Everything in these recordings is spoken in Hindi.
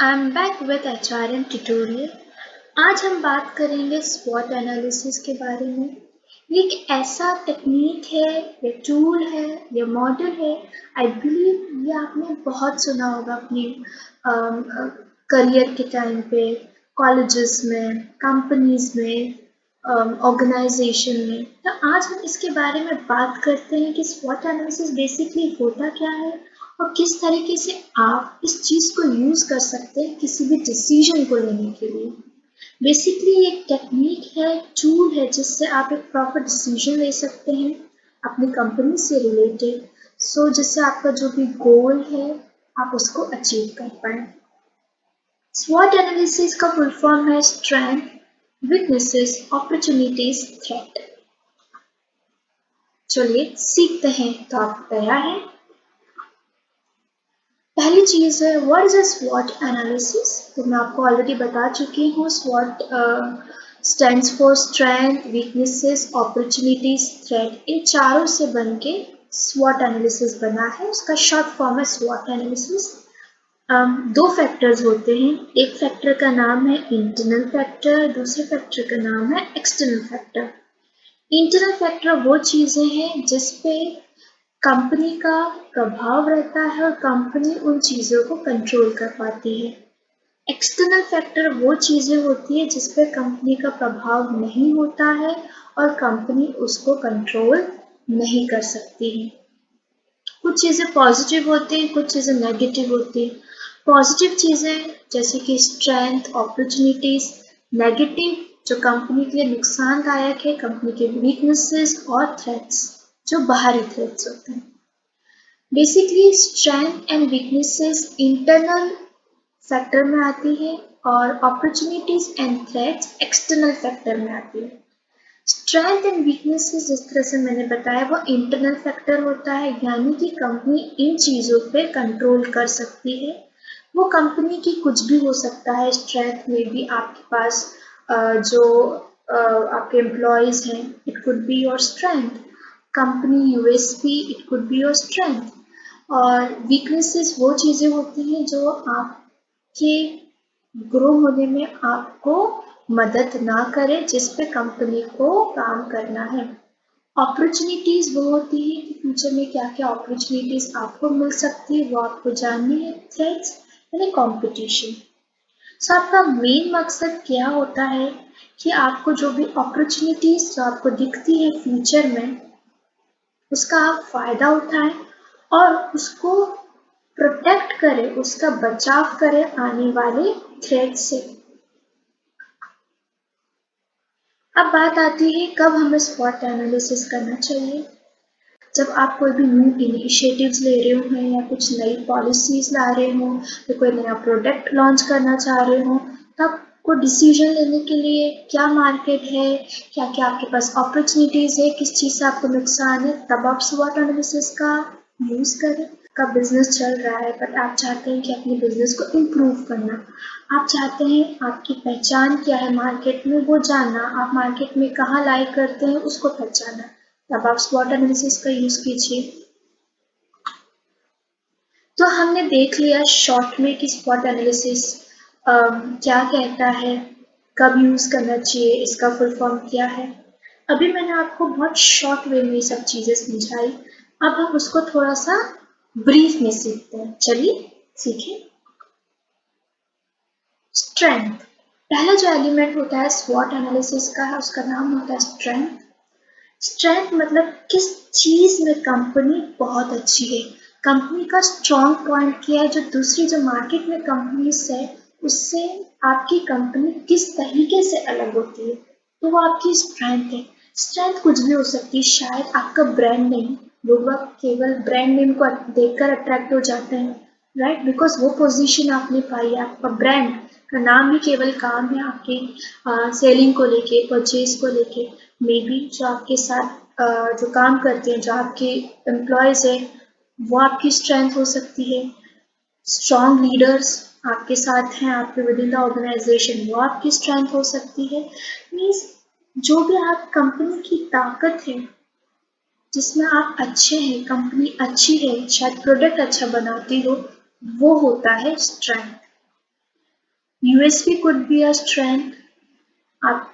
I am back with HRM tutorial. आज हम बात करेंगे स्वॉट एनालिसिस के बारे में। ये एक ऐसा टेक्निक है या टूल है या मॉडल है, आई बिलीव ये आपने बहुत सुना होगा अपने करियर के टाइम पे, कॉलेजेस में, कंपनीज में, ऑर्गेनाइजेशन में। तो आज हम इसके बारे में बात करते हैं कि स्वॉट एनालिसिस बेसिकली होता क्या है और किस तरीके से आप इस चीज़ को यूज़ कर सकते हैं किसी भी डिसीजन को लेने के लिए। बेसिकली ये एक टेक्निक है, टूल है जिससे आप एक प्रॉपर डिसीजन ले सकते हैं अपनी कंपनी से रिलेटेड, जिससे आपका जो भी गोल है आप उसको अचीव कर पाए। स्वॉट एनालिसिस का फुल फॉर्म है स्ट्रेंथ, वीकनेसेस, अपॉर्चुनिटीज, थ्रेट। चलिए सीखते हैं। तो आप तैयार हैं? पहली चीज़ है व्हाट इज अ स्वॉट एनालिसिस। तो मैं आपको ऑलरेडी बता चुकी हूँ। स्वॉट stands for strength, weaknesses, opportunities, threat. इन चारों से बन के स्वॉट एनालिसिस बना है। उसका शॉर्ट फॉर्म है स्वॉट एनालिसिस। दो फैक्टर्स होते हैं। एक फैक्टर का नाम है इंटरनल फैक्टर, दूसरे फैक्टर का नाम है एक्सटर्नल फैक्टर। इंटरनल फैक्टर वो चीज़ें हैं जिसपे कंपनी का प्रभाव रहता है और कंपनी उन चीज़ों को कंट्रोल कर पाती है। एक्सटर्नल फैक्टर वो चीज़ें होती है जिस पे कंपनी का प्रभाव नहीं होता है और कंपनी उसको कंट्रोल नहीं कर सकती है। कुछ चीज़ें पॉजिटिव होती हैं, कुछ चीज़ें नेगेटिव होती हैं। पॉजिटिव चीज़ें जैसे कि स्ट्रेंथ, अपॉर्चुनिटीज। नेगेटिव जो कंपनी के लिए नुकसानदायक है, कंपनी के वीकनेसेस और थ्रेट्स जो बाहरी थ्रेट्स होते हैं। Basically strength and weaknesses internal factor में आती है और opportunities and threats external factor में आती है। स्ट्रेंथ एंड वीकनेसेस जिस तरह से मैंने बताया वो इंटरनल फैक्टर होता है, यानी कि कंपनी इन चीज़ों पे कंट्रोल कर सकती है। वो कंपनी की कुछ भी हो सकता है। स्ट्रेंथ में भी आपके पास जो आपके एम्प्लॉयज़ हैं, it could be your strength. Company USP, it could be your strength. और वीकनेसेस वो चीज़ें होती हैं जो आपके ग्रो होने में आपको मदद ना करे, जिस पे कंपनी को काम करना है। अपॉर्चुनिटीज वो होती है कि फ्यूचर में क्या क्या अपॉर्चुनिटीज आपको मिल सकती है, वो आपको जाननी है। थ्रेट्स यानी कंपटीशन। सो आपका मेन मकसद क्या होता है कि आपको जो भी अपॉर्चुनिटीज जो आपको दिखती है फ्यूचर में, उसका आप फायदा उठाएं और उसको प्रोटेक्ट करें, उसका बचाव करें आने वाले थ्रेट से। अब बात आती है कब हमें स्वॉट एनालिसिस करना चाहिए। जब आप कोई भी न्यू इनिशिएटिव्स ले रहे हो या कुछ नई पॉलिसीज ला रहे हो या कोई नया प्रोडक्ट लॉन्च करना चाह रहे हो, तब को डिसीजन लेने के लिए क्या मार्केट है, क्या क्या आपके पास अपॉर्चुनिटीज है, किस चीज़ से आपको नुकसान है, तब आप स्वॉट एनालिसिस का यूज़ करें। का बिजनेस चल रहा है बट आप चाहते हैं कि अपने बिजनेस को इम्प्रूव करना, आप चाहते हैं आपकी पहचान क्या है मार्केट में वो जानना, आप मार्केट में कहाँ लाइक करते हैं उसको पहचानना, तब आप स्वॉट एनालिसिस का यूज कीजिए। तो हमने देख लिया शॉर्ट में कि स्वॉट एनालिसिस क्या कहता है, कब यूज करना चाहिए, इसका फुल फॉर्म क्या है। अभी मैंने आपको बहुत शॉर्ट वे में ये सब चीजें समझाई। अब हम उसको थोड़ा सा ब्रीफ में सीखते हैं। चलिए सीखें। स्ट्रेंथ, पहला जो एलिमेंट होता है स्वॉट एनालिसिस का है, उसका नाम होता है स्ट्रेंथ। स्ट्रेंथ मतलब किस चीज में कंपनी बहुत अच्छी है, कंपनी का स्ट्रॉन्ग पॉइंट क्या है, जो दूसरी जो मार्केट में कंपनीज है उससे आपकी कंपनी किस तरीके से अलग होती है, तो वो आपकी स्ट्रेंथ है। स्ट्रेंथ कुछ भी हो सकती है, शायद आपका ब्रांड नेम, लोग केवल ब्रांड नेम को देखकर अट्रैक्ट हो जाते हैं, राइट, बिकॉज वो पोजीशन आपने पाई है। आपका ब्रांड का नाम ही केवल काम है आपके सेलिंग को लेके, परचेज को लेके। मे बी जो आपके साथ जो काम करते हैं, जो आपके एम्प्लॉयज़ है, वो आपकी स्ट्रेंथ हो सकती है। स्ट्रॉन्ग लीडर्स आपके साथ हैं आपके विद इन द ऑर्गेनाइजेशन, वो आपकी स्ट्रेंथ हो सकती है। मीन्स जो भी आप कंपनी की ताकत है, जिसमें आप अच्छे हैं, कंपनी अच्छी है, शायद प्रोडक्ट अच्छा बनाती हो, वो होता है strength. USP could be a strength. आप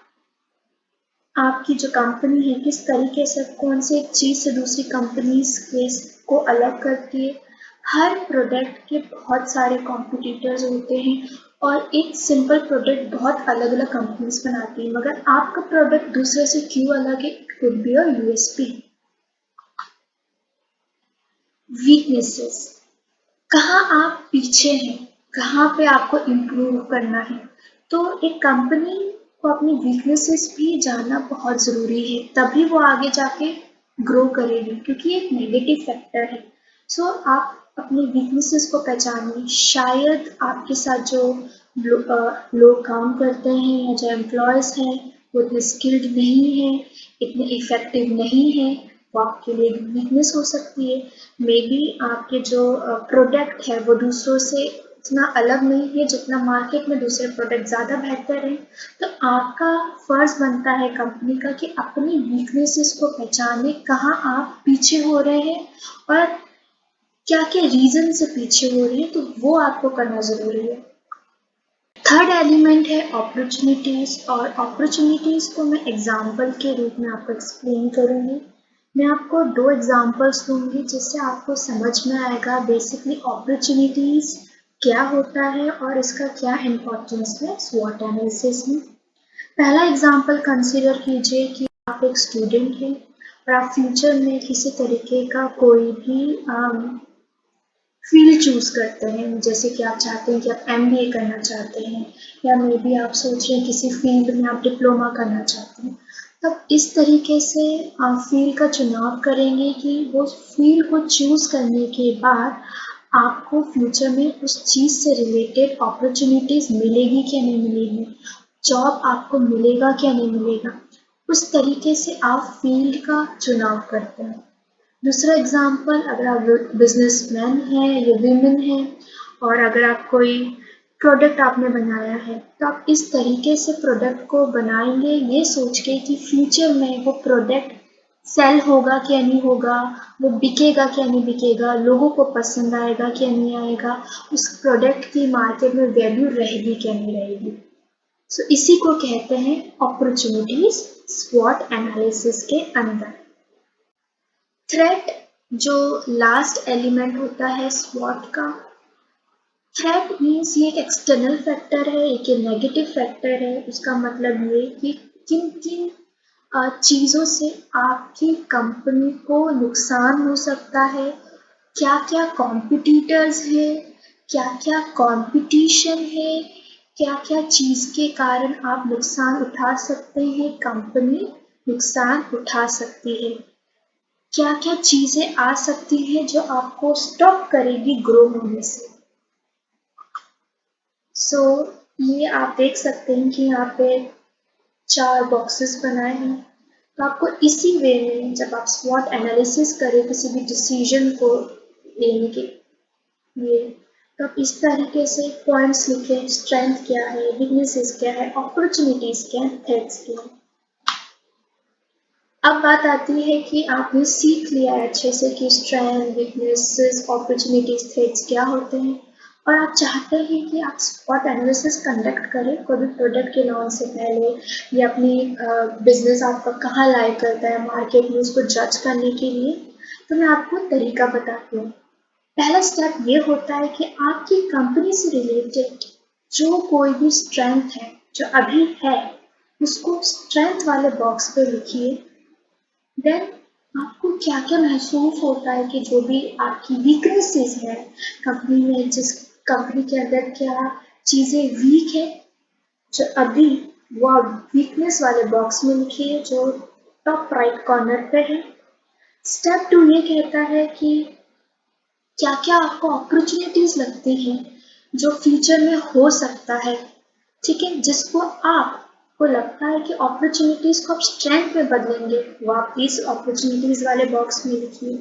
आपकी जो कंपनी है किस तरीके से कौन से एक चीज़ से दूसरी कंपनीज के को अलग करती है। हर प्रोडक्ट के बहुत सारे कॉम्पिटिटर्स होते हैं और एक सिंपल प्रोडक्ट बहुत अलग अलग कंपनीज बनाती है, मगर आपका प्रोडक्ट दूसरे से क्यों अलग है? It could be a USP. Weaknesses, कहाँ आप पीछे हैं, कहाँ पे आपको इम्प्रूव करना है। तो एक कंपनी को अपनी वीकनेसेस भी जानना बहुत ज़रूरी है, तभी वो आगे जाके ग्रो करेगी, क्योंकि एक नेगेटिव फैक्टर है। सो आप अपनी वीकनेसेस को पहचानिए। शायद आपके साथ जो लोग काम करते हैं या जो एम्प्लॉयज़ हैं वो इतने स्किल्ड नहीं है, इतने इफेक्टिव नहीं है, वो आपके लिए वीकनेस हो सकती है। मे बी आपके जो प्रोडक्ट है वो दूसरों से इतना अलग नहीं है जितना मार्केट में दूसरे प्रोडक्ट ज़्यादा बेहतर हैं। तो आपका फर्ज बनता है कंपनी का कि अपनी वीकनेसेस को पहचाने, कहाँ आप पीछे हो रहे हैं और क्या क्या रीज़न से पीछे हो रहे हैं, तो वो आपको करना ज़रूरी है। थर्ड एलिमेंट है अपॉर्चुनिटीज़, और अपॉर्चुनिटीज़ को मैं एग्जाम्पल के रूप में आपको एक्सप्लेन करूँगी। मैं आपको दो एग्जाम्पल्स दूंगी जिससे आपको समझ में आएगा बेसिकली अपॉर्चुनिटीज़ क्या होता है और इसका क्या इम्पोर्टेंस है स्वॉट एनालिसिस में। पहला एग्जाम्पल कंसीडर कीजिए कि आप एक स्टूडेंट हैं और आप फ्यूचर में किसी तरीके का कोई भी फील्ड चूज करते हैं, जैसे कि आप चाहते हैं कि आप एमबीए करना चाहते हैं, या मे बी आप सोच रहे हैं किसी फील्ड में आप डिप्लोमा करना चाहते हैं। तब इस तरीके से आप फील्ड का चुनाव करेंगे कि वो फील्ड को चूज करने के बाद आपको फ्यूचर में उस चीज़ से रिलेटेड अपॉर्चुनिटीज मिलेगी क्या नहीं मिलेगी, जॉब आपको मिलेगा क्या नहीं मिलेगा, उस तरीके से आप फील्ड का चुनाव करते हैं। दूसरा एग्जाम्पल, अगर आप बिजनेसमैन हैं या विमेन हैं और अगर आप कोई प्रोडक्ट आपने बनाया है, तो आप इस तरीके से प्रोडक्ट को बनाएंगे ये सोच के कि फ्यूचर में वो प्रोडक्ट सेल होगा क्या नहीं होगा, वो बिकेगा क्या नहीं बिकेगा, लोगों को पसंद आएगा क्या नहीं आएगा, उस प्रोडक्ट की मार्केट में वैल्यू रहेगी क्या नहीं रहेगी। सो इसी को कहते हैं अपॉर्चुनिटीज स्वॉट एनालिसिस के अंदर। थ्रेट, जो लास्ट एलिमेंट होता है स्वॉट का। थ्रेट मीन्स ये एक एक्सटर्नल फैक्टर है, एक नेगेटिव फैक्टर है। उसका मतलब ये कि किन किन चीज़ों से आपकी कंपनी को नुकसान हो सकता है, क्या क्या कॉम्पिटिटर्स है, क्या क्या कंपटीशन है, क्या क्या चीज़ के कारण आप नुकसान उठा सकते हैं, कंपनी नुकसान उठा सकती है, क्या क्या चीजें आ सकती हैं जो आपको स्टॉप करेगी ग्रो होने से। सो ये आप देख सकते हैं कि यहाँ पे 4 बॉक्सेस बनाए हैं। तो आपको इसी वे में जब आप स्वॉट एनालिसिस करें किसी भी डिसीजन को लेने के लिए, तो आप इस तरीके से पॉइंट्स लिखें, स्ट्रेंथ क्या है, वीकनेसेस क्या है, अपॉर्चुनिटीज क्या है, थ्रेट्स क्या है। अब बात आती है कि आपने सीख लिया है अच्छे से कि स्ट्रेंथ, वीकनेसेस, अपॉर्चुनिटीज, थ्रेट्स क्या होते हैं, और आप चाहते हैं कि आप स्पॉट एनालिसिस कंडक्ट करें कोई भी प्रोडक्ट के लॉन्च से पहले, या अपनी बिजनेस आपका कहाँ लाई करता है मार्केट में उसको जज करने के लिए। तो मैं आपको तरीका बताती हूँ। पहला स्टेप ये होता है कि आपकी कंपनी से रिलेटेड जो कोई भी स्ट्रेंथ है जो अभी है, उसको स्ट्रेंथ वाले बॉक्स पे लिखिए। देन आपको क्या क्या महसूस होता है कि जो भी आपकी वीकनेसेस है कंपनी में, जिस कंपनी के अंदर क्या चीज़ें वीक है, जो अभी वो वीकनेस वाले बॉक्स में लिखिए जो टॉप राइट कॉर्नर पे है। स्टेप 2 ये कहता है कि क्या क्या आपको अपॉर्चुनिटीज लगती हैं जो फ्यूचर में हो सकता है, ठीक है, जिसको आपको लगता है कि अपॉर्चुनिटीज को आप स्ट्रेंथ में बदलेंगे, वो आप प्लीज अपॉर्चुनिटीज वाले बॉक्स में लिखिए।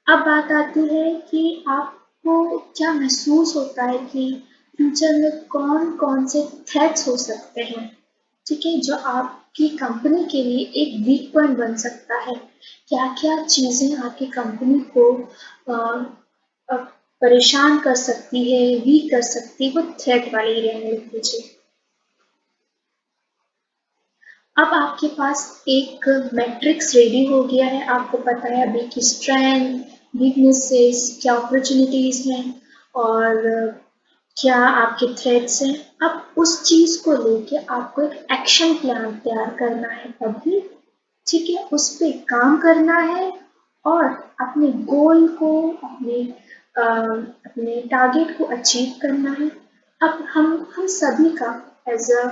अब बात आती है कि आपको क्या महसूस होता है कि फ्यूचर में कौन कौन से थ्रेट्स हो सकते हैं, ठीक है, जो आपकी कंपनी के लिए एक वीक पॉइंट बन सकता है। क्या क्या चीज़ें आपकी कंपनी को परेशान कर सकती है, वीक कर सकती है, वो थ्रेट वाली ही रहने लग दीजिए। अब आपके पास एक मैट्रिक्स रेडी हो गया है, आपको पता है अभी की स्ट्रेंथ, वीकनेसेस, क्या अपॉर्चुनिटीज हैं और क्या आपके थ्रेट्स हैं। अब उस चीज को लेके आपको एक एक्शन प्लान तैयार करना है अभी, ठीक है, उस पे काम करना है और अपने गोल को, अपने टारगेट को अचीव करना है। अब हम सभी का एज अ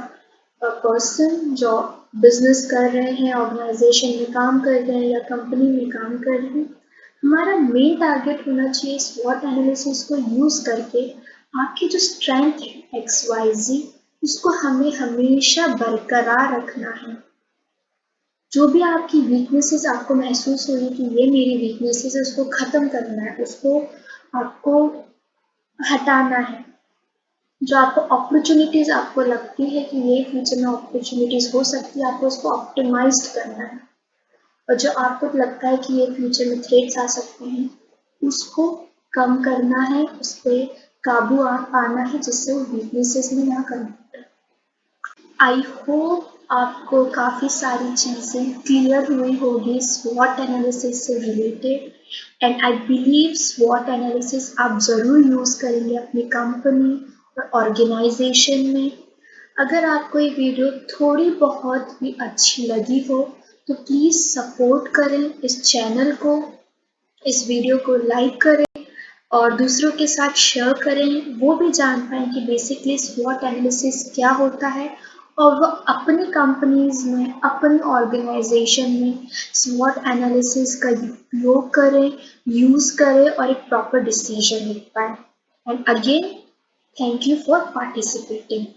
पर्सन जो बिजनेस कर रहे हैं, ऑर्गेनाइजेशन में काम कर रहे हैं या कंपनी में काम कर रहे हैं, हमारा मेन टारगेट होना चाहिए स्वॉट एनालिसिस को यूज करके आपकी जो स्ट्रेंथ है एक्स वाई जी, उसको हमें हमेशा बरकरार रखना है। जो भी आपकी वीकनेसेस आपको महसूस हो रही कि ये मेरी वीकनेसेस है, उसको खत्म करना है, उसको आपको हटाना है। जो आपको अपॉर्चुनिटीज आपको लगती है कि ये फ्यूचर में अपॉर्चुनिटीज हो सकती है, आपको उसको ऑप्टिमाइज करना है। और जो आपको लगता है कि ये फ्यूचर में थ्रेट्स आ सकते हैं, उसको कम करना है, उस पर काबू पाना है, जिससे वो वीकनेसेस में ना कन्वर्ट। आई होप आपको काफ़ी सारी चीज़ें क्लियर हुई होगी स्वॉट एनालिसिस से रिलेटेड, एंड आई बिलीव स्वॉट एनालिसिस आप ज़रूर यूज़ करेंगे अपनी कंपनी और ऑर्गेनाइजेशन में। अगर आपको ये वीडियो थोड़ी बहुत भी अच्छी लगी हो तो प्लीज़ सपोर्ट करें इस चैनल को, इस वीडियो को लाइक करें और दूसरों के साथ शेयर करें, वो भी जान पाएँ कि बेसिकली स्वॉट एनालिसिस क्या होता है और वो अपनी कंपनीज में, अपनी ऑर्गेनाइजेशन में स्वॉट एनालिसिस का उपयोग करें, यूज़ करें और एक प्रॉपर डिसीजन ले पाएँ। And again, thank you for participating.